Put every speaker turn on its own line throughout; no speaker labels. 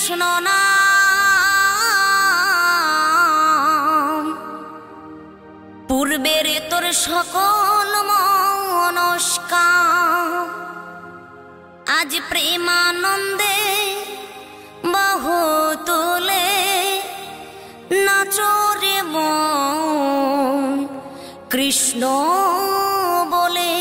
কৃষ্ণ নাম পূর্বের তোর সকল মনস্কাম আজ প্রেমানন্দে বহু তুলে নাচরে মন কৃষ্ণ বলে।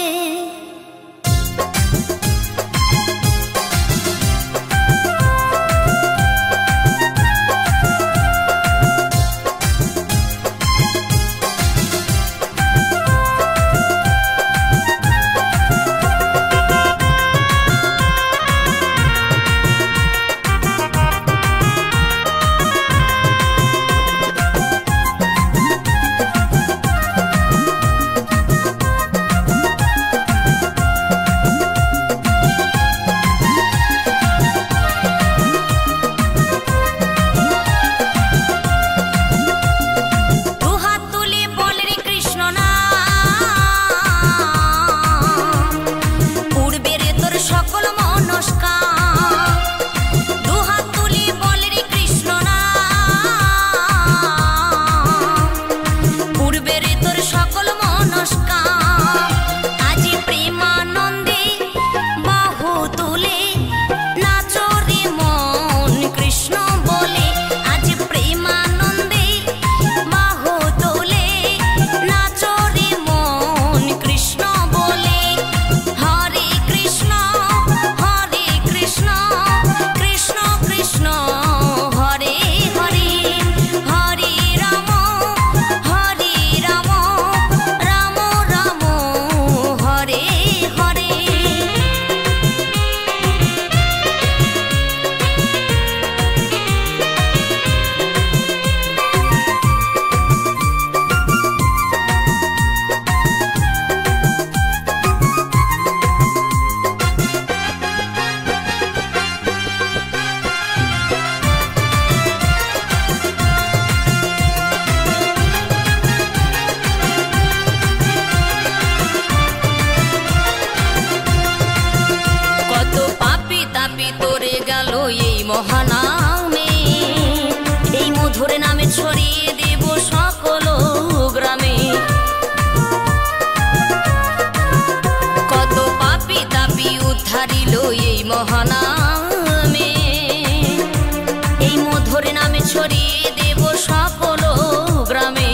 মহানামে এই মধুর নামে ছড়িয়ে দেব সকল গ্রামে। কত পাপী তাপী উদ্ধারিল এই মহানামে এই মধুর নামে ছড়িয়ে দেব সকল গ্রামে।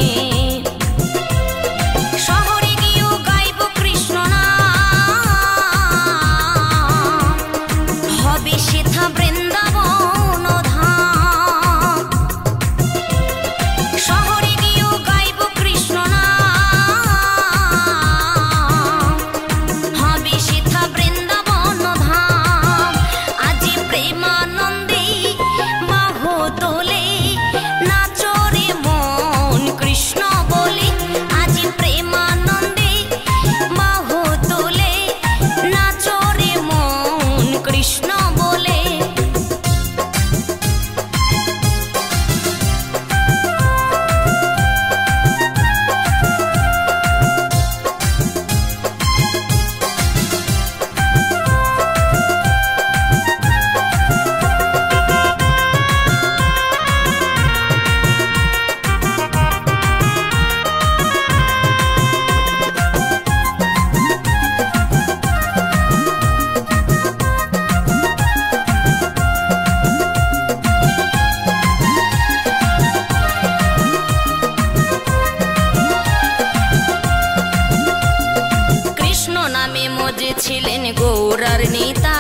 ছিলেন গৌরার নেতা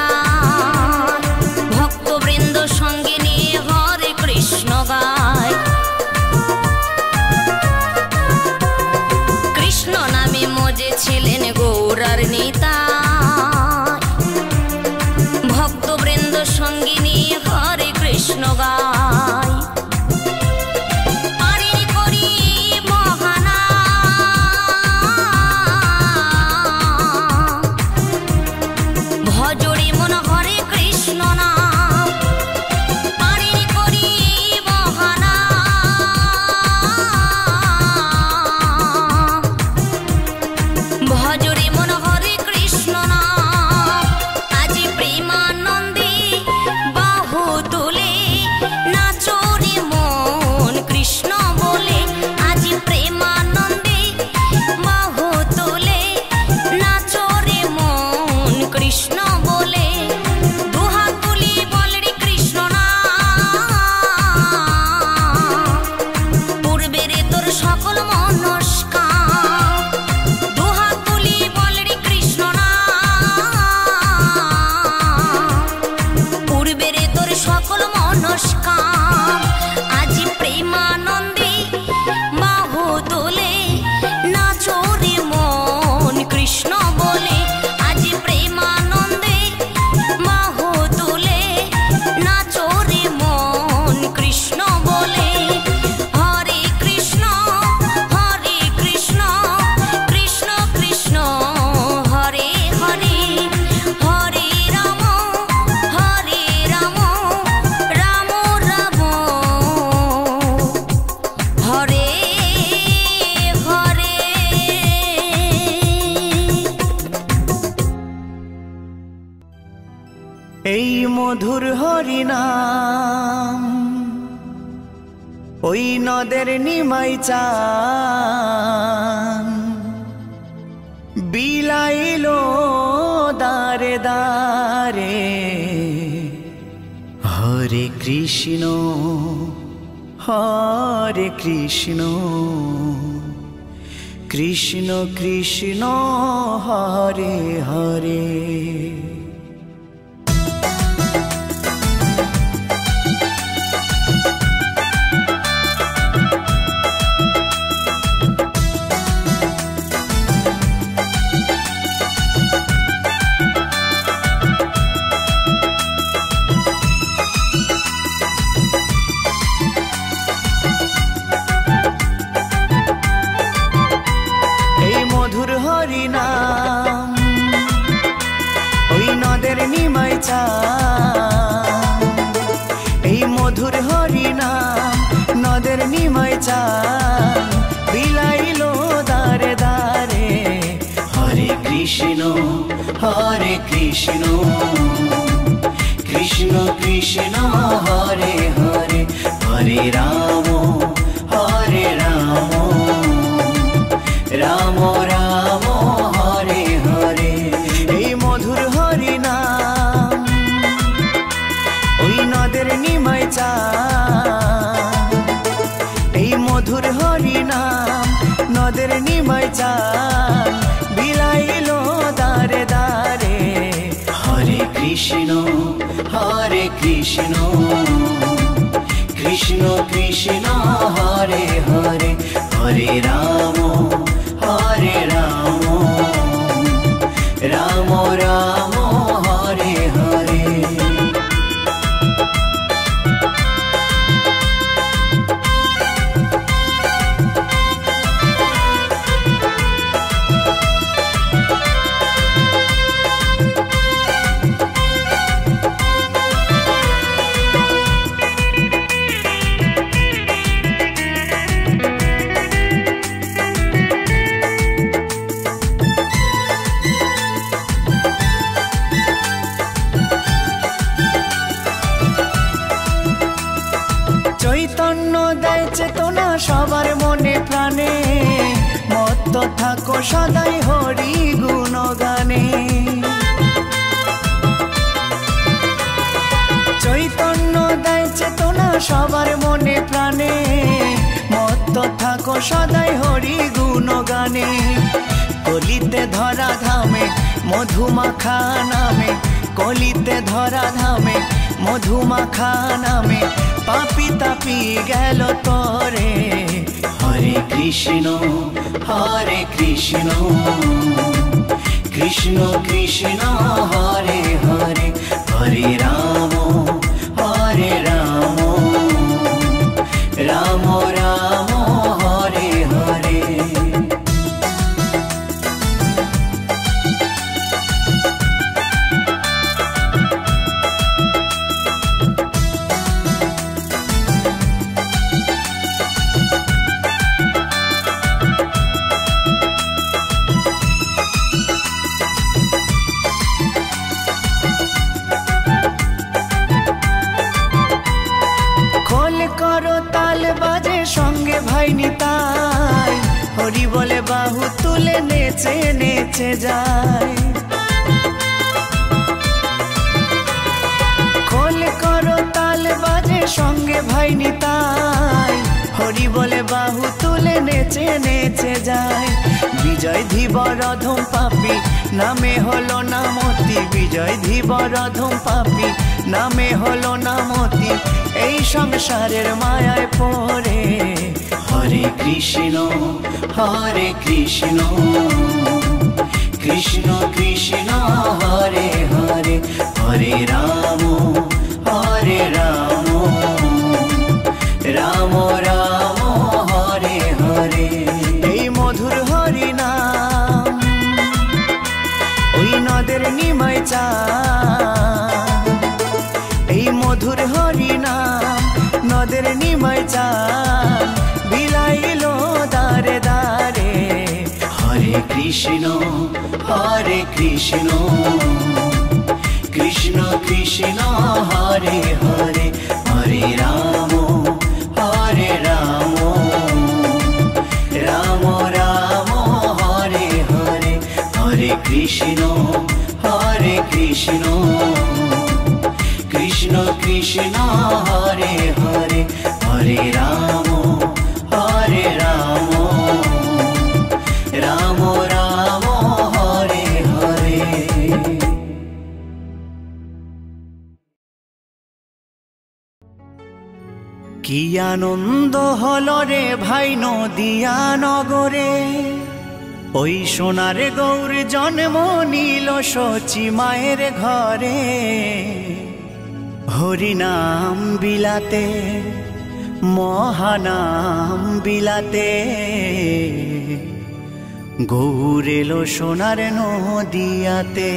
ভক্তবৃন্দ সঙ্গে নিয়ে হরে কৃষ্ণ গায়। কৃষ্ণ নামে মজে ছিলেন গৌরার নেতা ভক্তবৃন্দ সঙ্গে নিয়ে হরে কৃষ্ণ গায়। ভজরে মন হরে কৃষ্ণ
এই মধুর হরিনাম ওই নদের নিমাই চান বিলাইলো দারে দারে হরে কৃষ্ণ কৃষ্ণ কৃষ্ণ হরে হরে। হরিনাম ওই নদের নিমাই চান এই মধুর হরিনাম নদের নিমাই চান বিলাইলো দারে দারে হরে কৃষ্ণ কৃষ্ণ কৃষ্ণ হরে হরে হরে রাম রাম রাম হরে হরে। এই মধুর হরিনাম ওই নদের নিমাই চান এই মধুর হরিনাম নদের নিমাই চান বিলাইলো দারে দারে হরে কৃষ্ণ কৃষ্ণ কৃষ্ণ হরে হরে হরে রাম রাম রাম হরে হরে। চৈতন্য দেয় চেতনা সবার মনে প্রাণে মত্ত থাকো সদাই হরি গুণগানে। চৈতন্য দেয় চেতনা সবার মনে প্রাণে মত্ত থাকো সদাই হরি গুণগানে। কলিতে ধরা ধামে মধুমাখা নামে কলিতে ধরা ধামে মধুমাখা নামে পাপি তাপি গেল তরে হরে কৃষ্ণ কৃষ্ণ কৃষ্ণ হরে হরে হরে রাম রাম রাম হরে হরে। করো তাল বাজে সঙ্গে ভাই নিতাই হরি বলে বাহু তুলে নেচে নেচে যায়। খোল করো তাল বাজে সঙ্গে ভাই নিতাই হরি বলে বাহু তুলে নেচে নেচে যায়। বিজয় ধীবর অধম পাপী নামে হলো নামতি বিজয় ধীবর অধম পাপী নামে হলো নামতি এই সংসারের মায়ায় পড়ে হরে কৃষ্ণ কৃষ্ণ কৃষ্ণ হরে হরে হরে রাম রাম রাম হরে হরে। এই মধুর হরিনাম ওই নদের নিমাই চান এই মধুর হরিনাম নদের নিমাই চান বিলাইলো দারে দারে হরে কৃষ্ণ কৃষ্ণ কৃষ্ণ হরে হরে হরে রাম রাম রাম হরে হরে হরে কৃষ্ণ কৃষ্ণ কৃষ্ণ হরে হরে হরে রাম রাম রাম হরে হরে। কি আনন্দ হলো রে ভাই নদিয়া নগরে, ওই সোনার গৌর জন্ম নিল শচী মায়ের ঘরে। হরিনাম বিলাতে মহানাম বিলাতে গৌর এলো সোনার নদিয়াতে।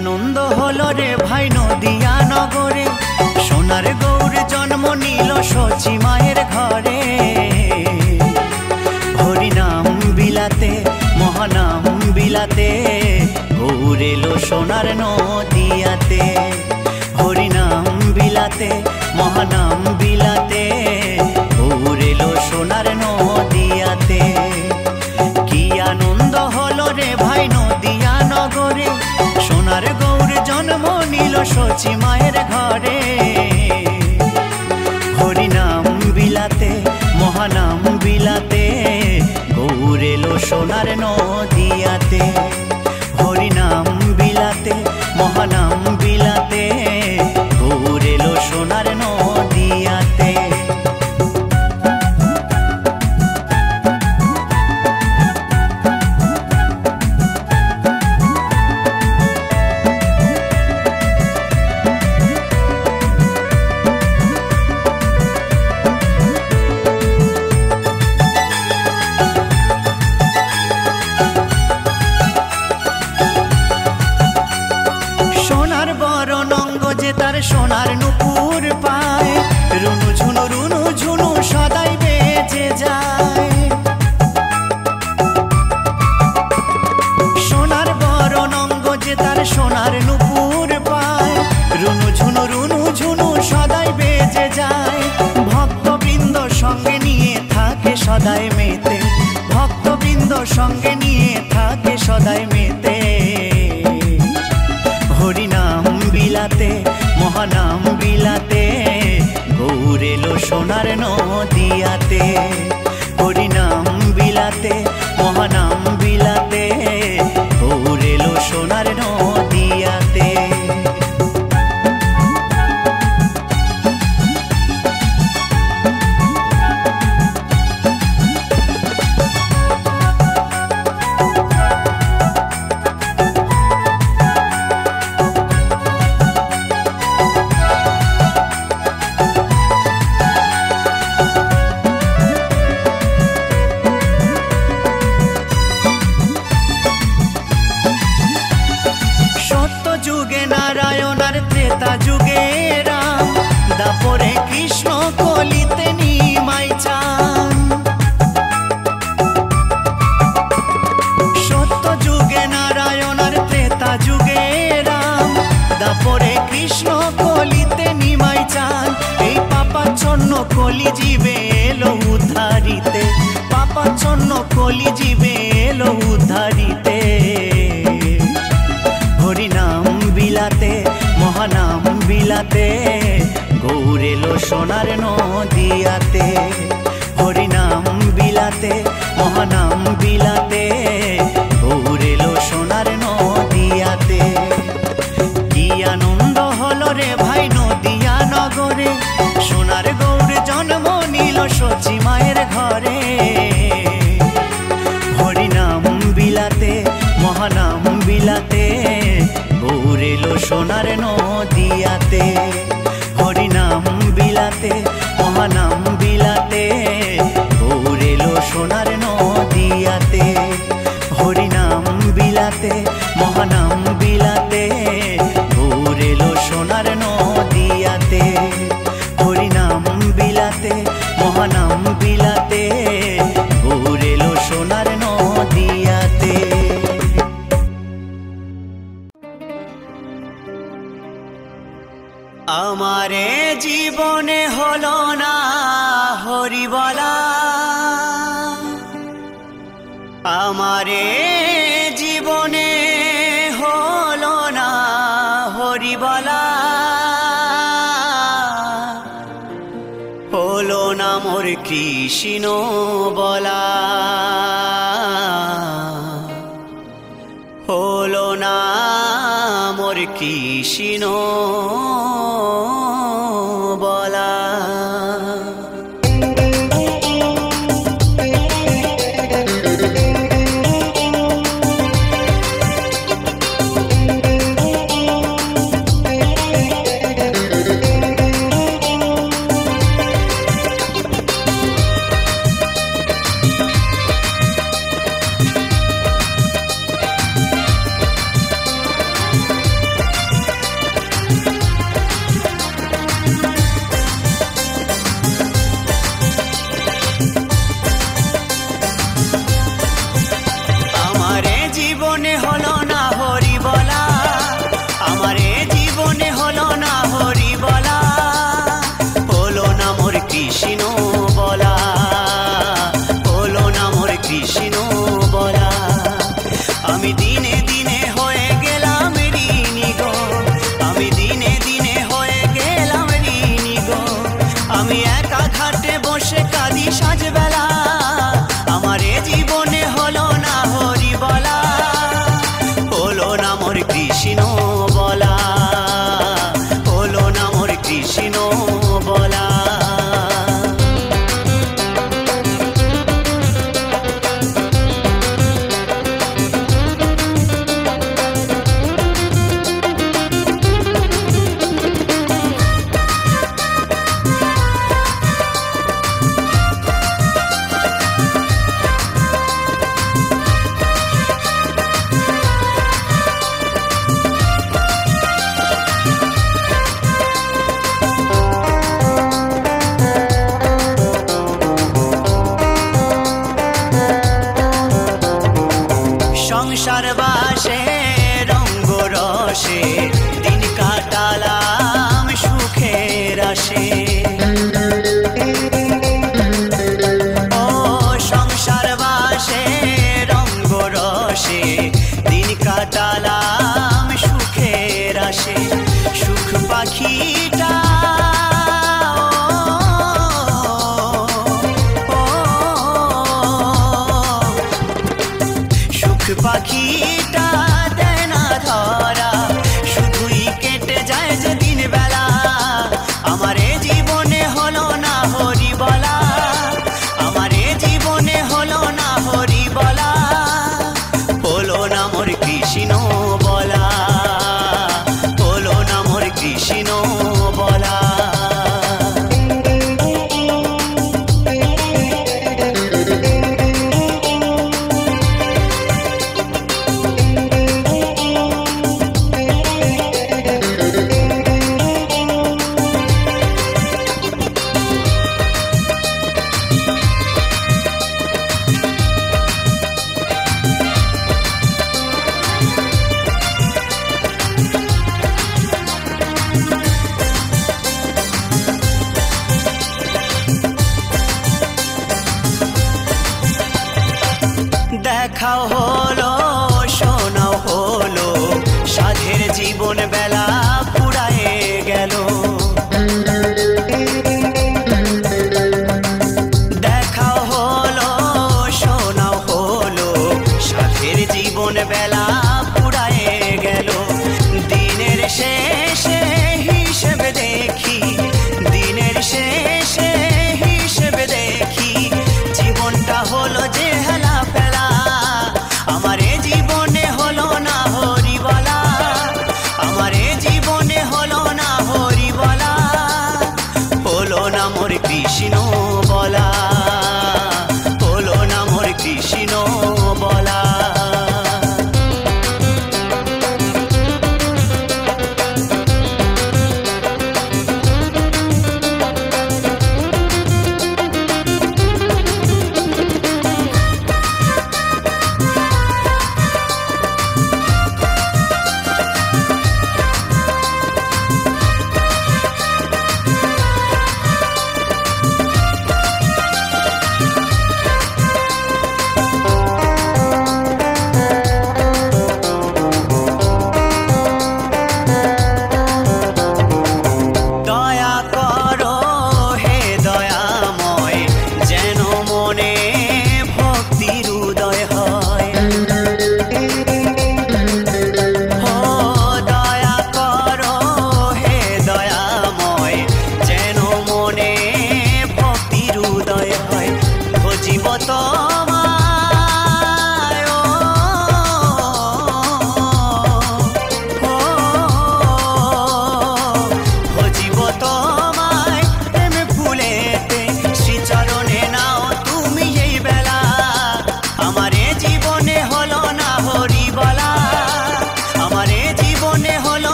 আনন্দ হলো রে ভাই নদিয়া নগরে, সোনার গৌর জন্ম নিল শচী মায়ের ঘরে। হরিনাম বিলাতে মহানাম বিলাতে গৌর এলো সোনার নদিয়াতে। হরিনাম বিলাতে মহানাম বিলাতে গৌর এলো সোনার নদিয়াতে। কি আনন্দ হলো রে ভাই নদিয়া নগরে, সোনার গৌর জন্ম নিল শচী মায়ের ঘরে। হরিনাম বিলাতে মহানাম বিলাতে গৌর এলো সোনার নদিয়াতে। হরিনাম বিলাতে মহানাম বিলাতে গৌর এলো সোনার নদিয়াতে। সোনার নুপুর পায় রুনু ঝুনু সদাই বেজে যায়। সোনার বরণ অঙ্গ যে তার সোনার নুপুর পায় রুনু ঝুনু সদাই বেজে যায়। ভক্তবৃন্দ সঙ্গে নিয়ে থাকে সদাই মেতে, ভক্তবৃন্দ সঙ্গে নিয়ে থাকে সদাই মেতে। হরিনাম বিলাতে মহানাম বিলাতে গৌর এলো সোনার নদিয়াতে। হরিনাম বিলাতে মহানাম বিলাতে গৌর এলো সোনার নদিয়াতে। যুগে রাম দাপরে কৃষ্ণ কলিতে নিমাই চান। সত্য যুগে নারায়ণ আর ত্রেতা যুগে রাম দাপরে কৃষ্ণ কলিতে নিমাই চান। এই পাপাচ্ছন্ন কলি জীবে এলো উদ্ধারিতে, পাপাচ্ছন্ন কলি জীবে এলো উদ্ধারিতে। হরিনাম বিলাতে মহানাম বিলাতে গৌর এলো সোনার নদিয়াতে। হরিনাম বিলাতে মহানাম বিলাতে গৌর এলো সোনার নদিয়াতে। কি আনন্দ হলো রে ভাই নদিয়া নগরে, সোনার গৌর জন্ম নিল শচী মায়ের ঘরে। হরিনাম বিলাতে মহানাম বিলাতে গৌর এলো সোনার নদিয়াতে। আমারে জীবনে হলো না হরি বলা, আমারে জীবনে হলো না হরি বলা, হলো না মোর কৃষ্ণ বলা, হলো না মোর কৃষ্ণ বলা। জীবনে হলো না হরি বলা, আমারে জীবনে হলো না হরি বলা, হলো না মোর কৃষ্ণ বলা, হলো না মোর কৃষ্ণ বলা। আমি দিনে দিনে হয়ে গেলাম ঋণী গো, আমি দিনে দিনে হয়ে গেলাম ঋণী গো, আমি একা ঘাটে বসে কাঁদি সাজবেলা, আমারে জীবনে হলো না হরি বলা, হলো না মোর কৃষ্ণ বলা, হলো না মোর কৃষ্ণ বলা। সংসার বাসে রঙ্গ রসে দিন কাটালাম সুখের আসে, ও সংসার বাসে রঙ্গ রসে দিন কাটালাম সুখের আসে, সুখ পাখিটা পাখিটা দেয় না ধরা, শুধুই কেটে যায় যে দিন বেলা, আমারে জীবনে হলো না হরি বলা, আমারে জীবনে হলো না হরি বলা, হলো না মোর কৃষ্ণ বলা, হলো না মোর কৃষ্ণ বলা। দেখাও হলো শোনাও হলো, সাধের জীবন বেলা পুরায়ে গেল, দেখাও হলো শোনাও হলো, সাধের জীবন বেলা পুরায়ে গেল, দিনের শেষে হিসেব দেখি, দিনের শেষে হিসেব দেখি, জীবনটা হলো যে হেলা ফেলা, আমারে জীবনে হলো না হরি বলা, আমারে জীবনে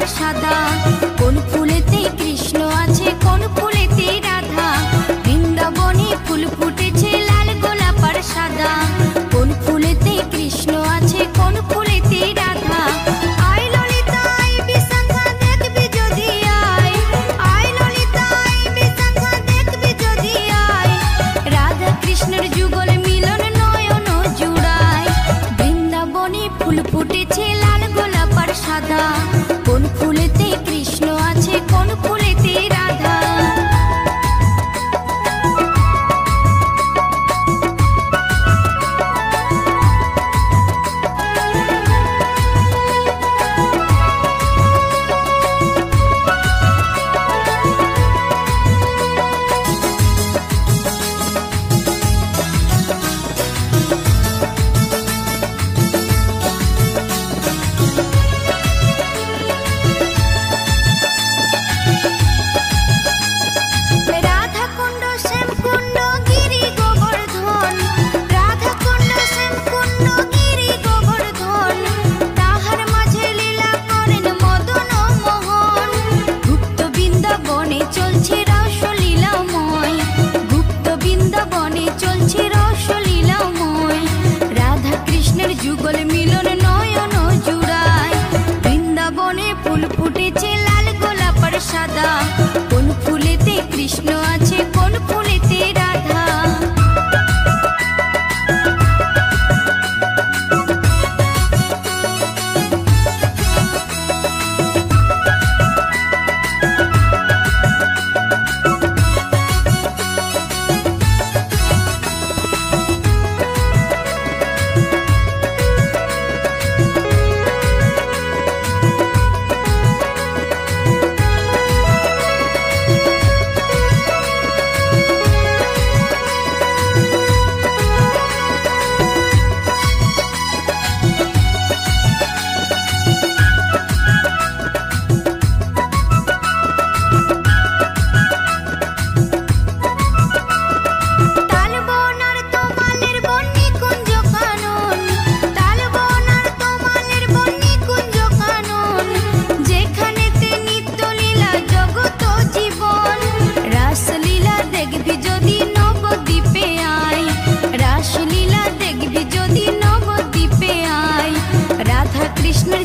সাদা কোন ফুলেতে কৃষ্ণ আছে কোন ফুলেতে রাধা বৃন্দাবনে ফুল ফুটেছে লাল গোলাপ আর সাদা কোন ফুলেতে কৃষ্ণ আছে কোন ফুলেতে রাধা আয় ললিতা আয় বিশাখা দেখবি যদি আয় আয় ললিতা আয় বিশাখা দেখবি যদি আয় রাধা কৃষ্ণের যুগল মিলন নয়ন জুড়ায় বৃন্দাবনে ফুল ফুটেছে লাল গোলাপ আর সাদা কোন ফুলেতে কৃষ্ণ আছে কোন ফুলেতে রাধা যুগল মিলন নয়ন জুড়ায় বৃন্দাবনে ফুল ফুটেছে লাল গোলাপ আর সাদা কোন ফুলেতে কৃষ্ণ আছে কোন ফুলেতে রাধা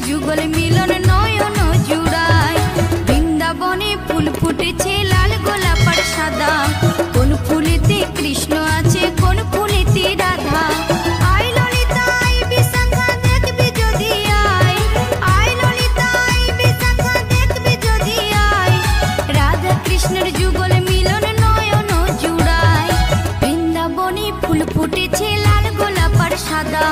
যুগল মিলন নয়ন জুড়ায় বৃন্দাবনে ফুল ফুটেছে লাল গোলাপ আর সাদা কোন ফুলেতে কৃষ্ণ আছে কোন ফুলেতে রাধা আয় ললিতা আয় বিশাখা দেখবি যদি আয় আয় ললিতা আয় বিশাখা দেখবি যদি আয় রাধা কৃষ্ণের যুগল মিলন নয়ন জুড়ায় বৃন্দাবনে ফুল ফুটেছে লাল গোলাপ আর সাদা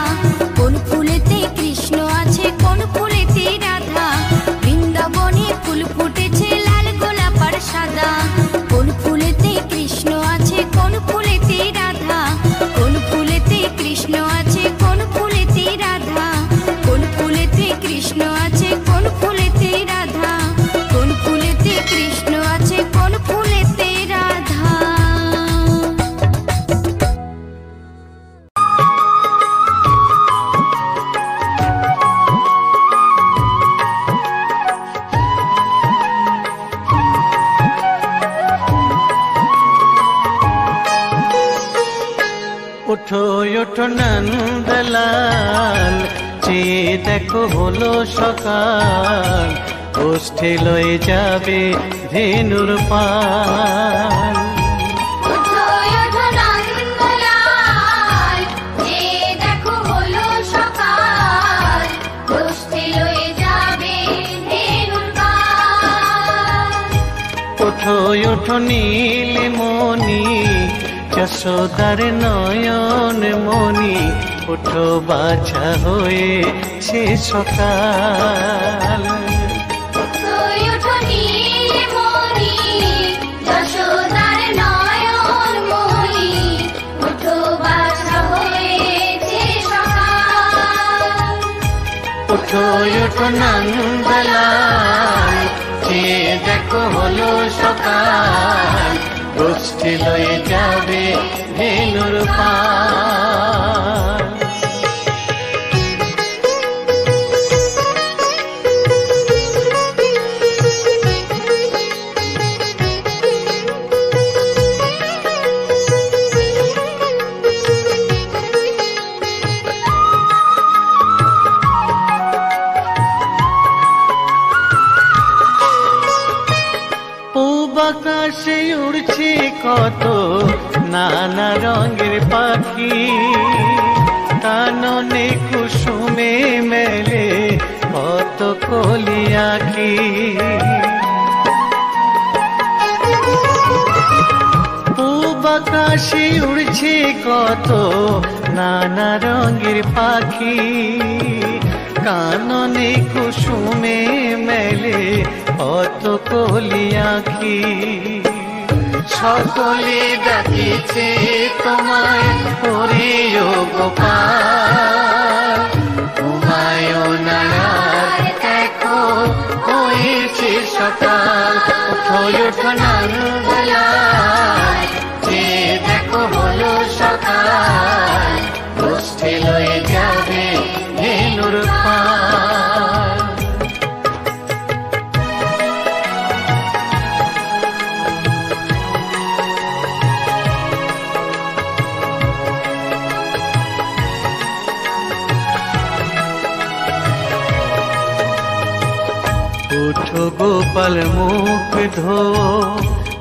কোন ফুলেতে কৃষ্ণ আছে কোন ফুলেতে রাধা বৃন্দাবনে ফুল ফুটেছে লাল গোলাপ আর সাদা কোন ফুলেতে কৃষ্ণ আছে কোন ফুলেতে রাধা কোন ফুলেতে কৃষ্ণ আছে কোন ফুলেতে রাধা কোন ফুলেতে কৃষ্ণ আছে কোন ফুলেতে রাধা কোন ফুলেতে কৃষ্ণ আছে কোন ফুলেতে রাধা
ওঠো ওঠো নন্দলাল চেয়ে দেখো হলো সকাল গোষ্ঠী লয়ে যাবে ধেনুর পাল ওঠো ওঠো নীলমণি যশোদার নয়ন মণি ওঠো বাছা হয়েছে সকাল ওঠো ওঠো নন্দলাল চেয়ে দেখো হলো সকাল গোষ্ঠী লয়ে যাবে ধেনুর পাল আকাশে উড়ছে কত নানা রঙের পাখি, কাননে কুসুমে মেলে কত কলি আঁখি। পূব আকাশে উড়ছে কত নানা রঙের পাখি, কাননে কুসুমে মেলে কত কলি আঁখি। সকলে ডাকিছে তোমায় ওরে ও গোপাল, ঘুমায় না আর দেখো হয়েছে সকাল। ওঠো ওঠো নানবেলায়, যে দেখো হলো সকাল, গোষ্ঠী লয়ে যাবে ধেনুর পাল। উঠো গোপাল মুখ ধো,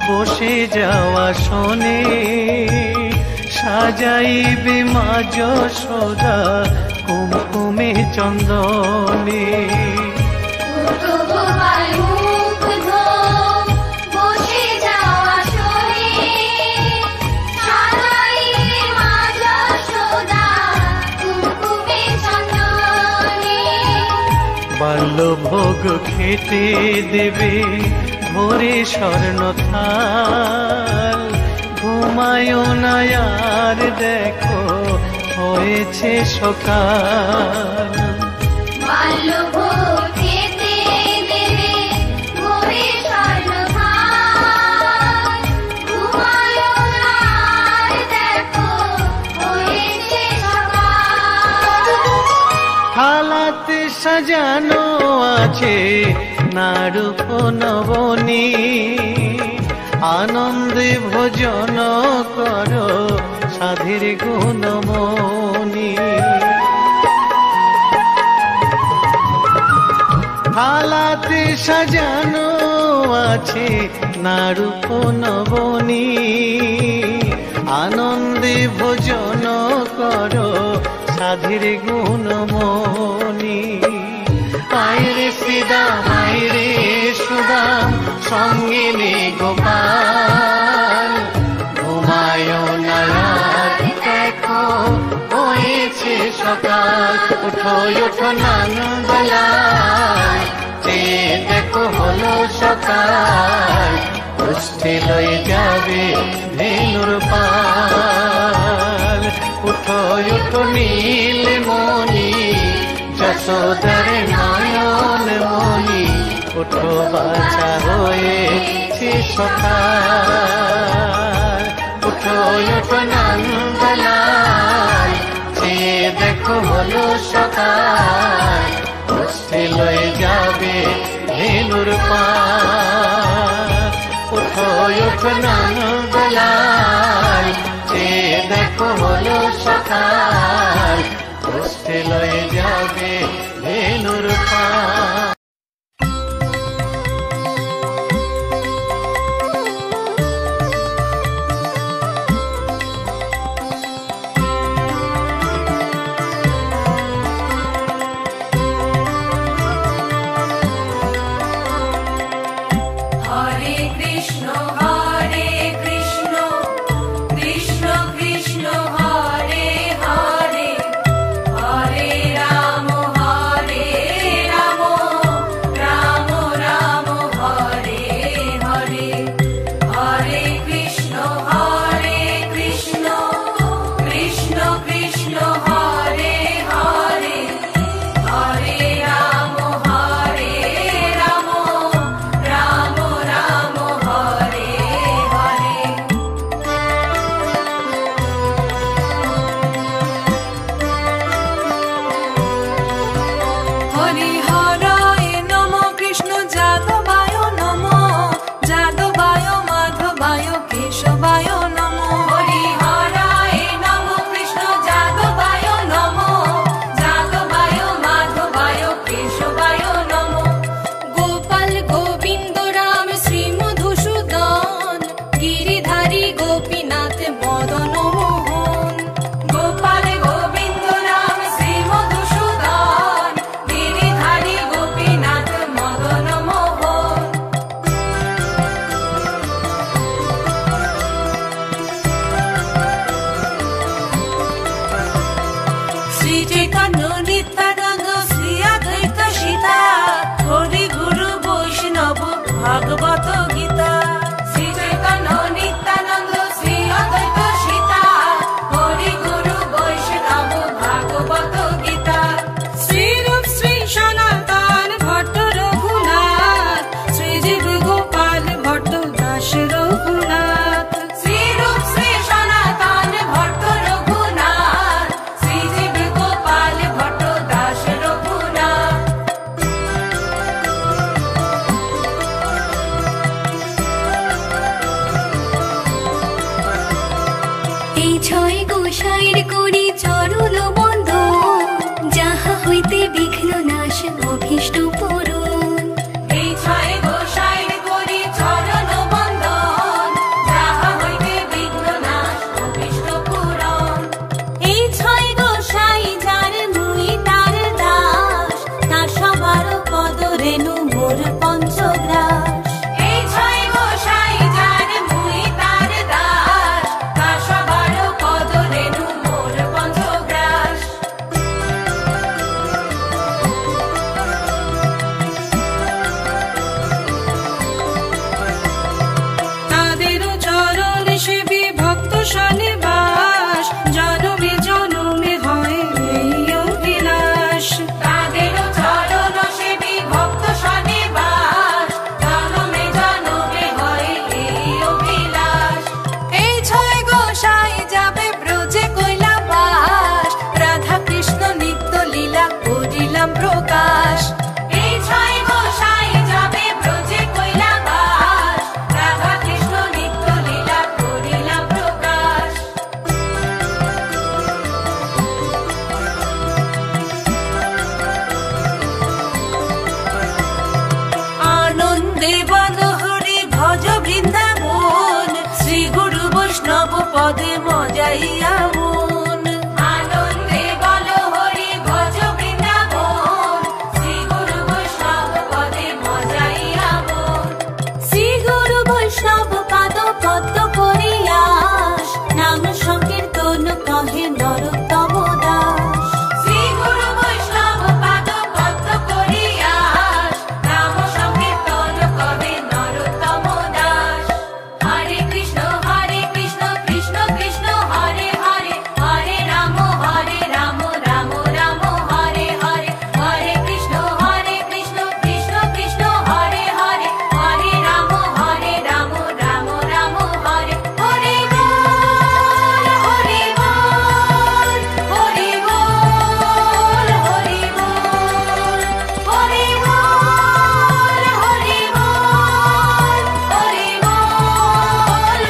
বসে যাওয়া শোনে, সাজাইবে মা যশোদা কুমকুমে চন্দনে। বাল্যভোগ খেতে দেবে ভোরে স্বর্ণ থাল, ঘুমায় না আর দেখো হয়েছে সকাল।
বাল্যভোগ খেতে দেবে ভোরে স্বর্ণ থাল, ঘুমায় না আর দেখো হয়েছে সকাল।
থালাতে সাজানো আছে নারূপ নবনী, আনন্দে ভোজন করো সাধের গুণমণি। থালাতে সাজানো আছে নারূপ নবনী, আনন্দে ভোজন করো সাধের গুণমণি। আয়রে শ্রীদাম আয়রে সুদাম, সঙ্গে নে গোপাল, ঘুমায় না আর দেখো হয়েছে সকাল। উঠো ওঠো নানবেলায়, যে দেখো হলো সকাল, গোষ্ঠী লয়ে যাবে ধেনুর পাল। উঠো ওঠো নীলমণি, যশোদার নয়ন মণি, উঠো বাছা হয়েছে সকাল। উঠো ওঠো নানবেলায়, যে দেখো হলো সকাল, গোষ্ঠী লয়ে যাবে ধেনুর পাল। উঠো ওঠো নানবেলায়, যে দেখো হলো সকাল, গোষ্ঠী লয়ে যাবে ধেনুর পাল।
হরে কৃষ্ণ কৃষ্ণ কৃষ্ণ হরে হরে, হরে রাম
গোসাইর করি চরণ বন্দন, যাহা হইতে বিঘ্ন নাশ অভীষ্ট পূরণ। এই ছয় গোসাইর করি চরণ বন্দন, যাহা হইতে বিঘ্ন নাশ অভীষ্ট পূরণ। এই ছয় গোসাই যার মুই তার দাস, তার সবার পদ রেণু মোর পঞ্চগ্রাস। এই ছয় গোসাই যার মুই তার দাস, তার সবার পদ রেণু মোর পঞ্চগ্রাস। তাদেরও চরণ সেবী ভক্ত সনে বাস, জনমে জনমে হয় এই অভিলাষ। তাদেরও চরণ সেবী ভক্ত সনে বাস, জনমে জনমে হয় এই অভিলাষ। এই ছয় গোসাই যাবে ব্রজে কৈলাবাস, রাধা কৃষ্ণ নিত্য লীলা করিলাম প্রকাশ। এই ছয় গোসাই যাবে ব্রজে কৈলাবাস, রাধা কৃষ্ণ নিত্য লীলা করিলাম প্রকাশ। আনন্দে বনহরি ভজ বৃন্দাবন, শ্রী গুরু বৈষ্ণব পদে মজাইয়া মন। আনন্দে বনহরি ভজ বৃন্দাবন, শ্রী গুরু বৈষ্ণব পদে মজাইয়া মন। শ্রী গুরু বৈষ্ণব পাদ পদ্ম করিয়াস, নাম সংকীর্তন কহে নরোত্তম দাস। শ্রী গুরু বৈষ্ণব পাদ পদ্ম করিয়াস, নাম সংকীর্তন কহে নরোত্তম দাস। হরে কৃষ্ণ কৃষ্ণ কৃষ্ণ হরে হরে, হরে রাম রাম রাম হরে হরে। হরে কৃষ্ণ কৃষ্ণ কৃষ্ণ হরে হরে, হরে রাম রাম রাম হরে। হরে বল হরে বল, হরে বল হরে বল, হরে বল হরে বল, হরে বল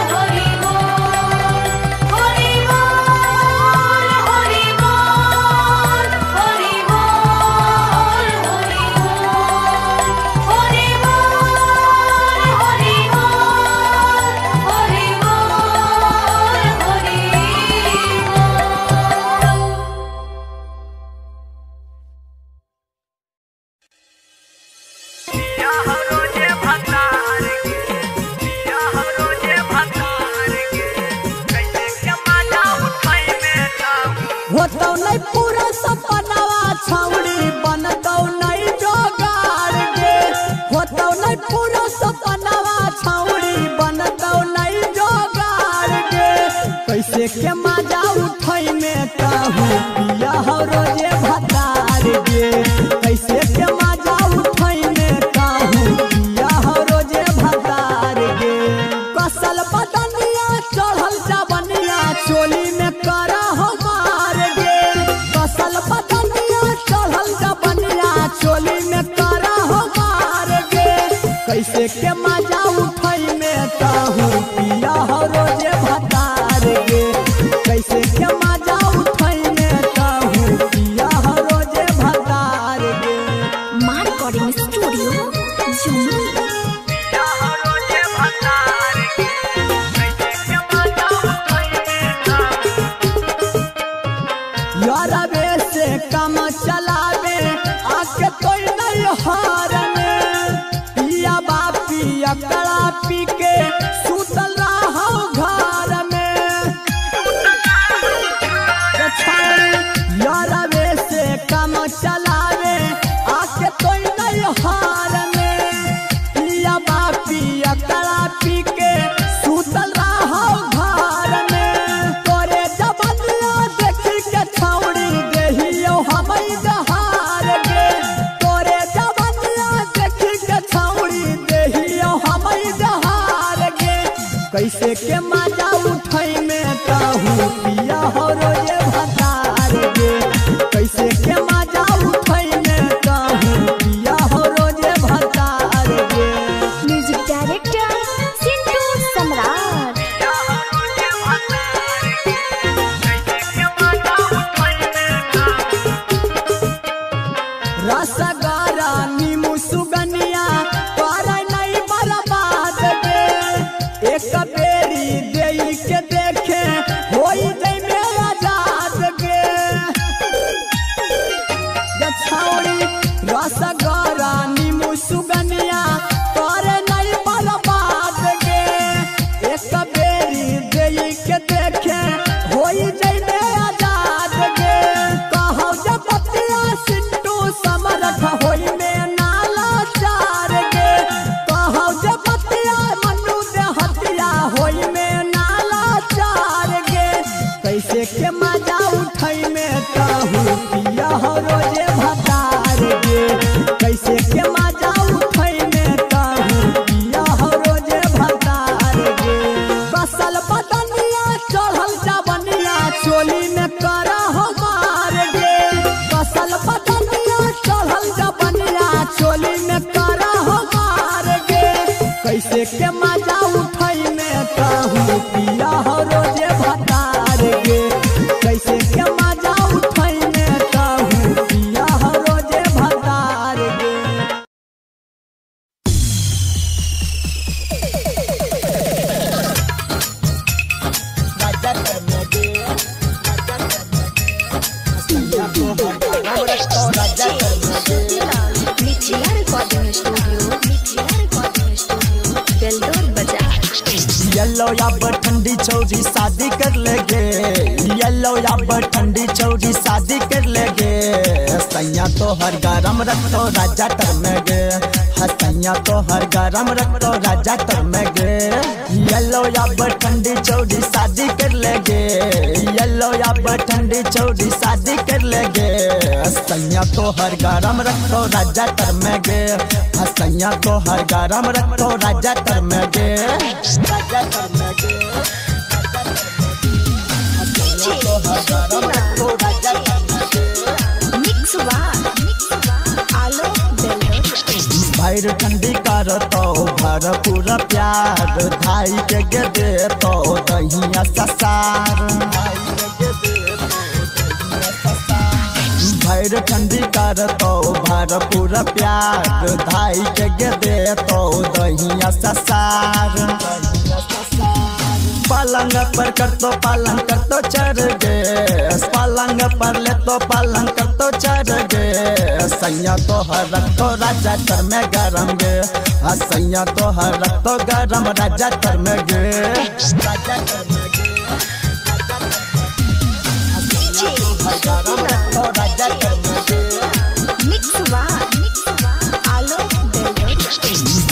হরে বল, হরে বল হরে বল, হরে বল হরে বল, হরে বল হরে বল, হরে বল হরে বল।
होतौ नहीं पूरा सपनावा छौड़ी बनतौ नहीं जोगाड़ गे। होतौ नहीं पूरा सपनावा छौड़ी बनतौ नहीं जोगाड़ गे। कैसे के मजा उठै में कहू पिया हो रोजे भतार गे। कैसे के मजा उठै में कहू पिया हो रोजे भतार गे। कसल बदनिया चढ़ल जवनिया चोली में करा हो मार गे। कसल बदनिया चढ़ल जवनिया चोली में करा हो मार गे। कैसे के मजा उठै में कहू पिया हो रोजे भतार गे। कैसे के मजा उठै में कहू पिया हो रोजे भतार गे।
माँ रिकॉर्डिंग स्टूडियो जमुई।
यारबे से काम चलावे आके कोई नहीं हारने। पिया बापी अकड़ा पी के सुतल रहो घर में। यारबे से काम चलावे आके कोई नहीं हारने। पिया बापी अकड़ा पी के सुतल रहो घर में। तोरे जबनिया देखी के छौड़ी देहियो हमै दहार गे। तोरे जबनिया देखी के छौड़ी देहियो हमै दहार गे। कैसे के मजा उठै में कहू पिया हो रोजे भतार गे। कैसे के मजा उठै में कहू पिया हो रोजे भतार गे।
म्यूजिक डायरेक्टर सिंटू सम्राट।
कैसे के मजा उठाई में कहूँ पिया हो रोजे भतार गे कैसे के मजा उठाई में कहूँ पिया हो रोजे भतार गे येलो या ठंडी चौरी शादी कर लेगे येलो या ठंडी चौरी शादी कर लेगे सैया तो हर गरम रखो राजा तर में गे सैया तो हर गरम रखो राजा तर में गे येलो या ठंडी चौरी शादी कर लेगे येलो या ठंडी चौरी शादी कर लेगे सैया तो हर गरम रखो राजा तर में गे सैया तो हर गरम रखो राजा तर में गे राजा तर में गे तो हर गरम रखो राजा तर में गे भैर ठंडी कर तो भर पूरा प्यार धाई के गे दे तो दहिया ससार भैर ठंडी कर तो भर पूरा प्यार धाई के गे दे तो दहिया ससार पलंग पर कर तो चढ़ गे पलंग पर ले तो पलंग कर तो चढ़ गे सैया तो हर रखो राजा तर में गरम गे सैया तो हर रखो गरम राजा तर में गे राजा तर में गे राजा तर में गे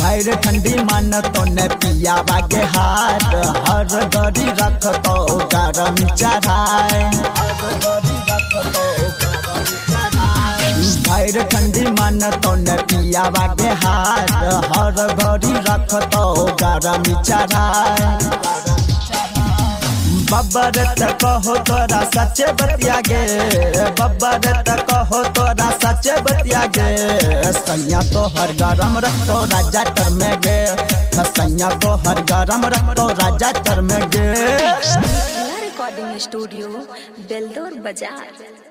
भैर ठंडी मन तो ने पिया बागे हार हर गरी रख तो गरम चढ़ाए भैर ठंडी मन तो ने पिया बागे हार हर गरी रख तो गरम चढ़ाए बब्बर तक कहो तोरा सच्चे बतिया गे बब्बर तक कहो तोरा सच्चे बतिया गे सैया तो हर गरम रखो राजा तर में गे सैया तो हर गरम रखो राजा तर में गे
रिकॉर्डिंग स्टूडियो बेलदौर बाजार।